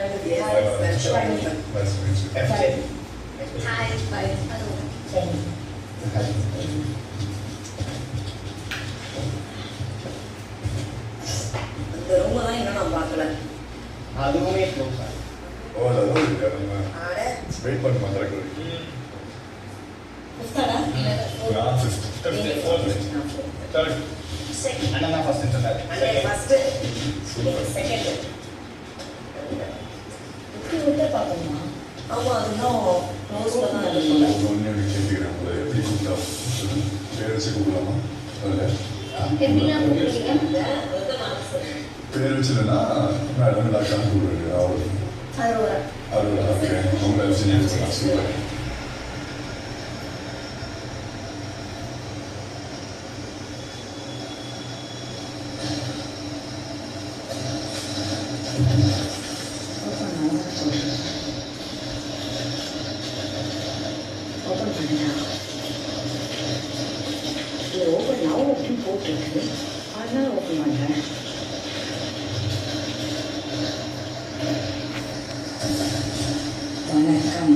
Nice to meet you. Hi, bye. Hello. இந்த room தான் இன்னும் நான் பார்க்கல. அதுவுமே க்ளோஸ் ஓ, அதுவும் இல்லையா? நம்ம ஆட வெயிட் பண்ணுமா திறக்கிறதுக்கு? புஸ்தாடா நான் fifth. Second. அண்ணன் தான் ஃபர்ஸ்ட் சொன்னார். அண்ணே ஃபர்ஸ்ட் செகண்ட் இப்படி விட்டு பார்க்கணுமா? ஆமா அது இன்னும் க்ளோஸ்ல தான் இருக்கு. ஒன்று கேட்கிறேன் உங்களை எப்படி கூப்பிட்டா பேர் வச்சு கூப்பிடலாமா? அதில் எப்படிலாம் கூப்பிடுறீங்க? அதுதான் மனசு பேர் வச்சுலன்னா மேடம் டாக்டர் கூப்பிடுறது அவ்வளோ அரோரா. அவ்வளோ ஓகே உங்களை வச்சு சூப்பர். ஓப்பன் பண்ணிட்டா. இது ஓப்பன் now அப்படின்னு போட்டிருக்கு. அதனால ஓப்பன் பண்ணுறேன். வணக்கம்.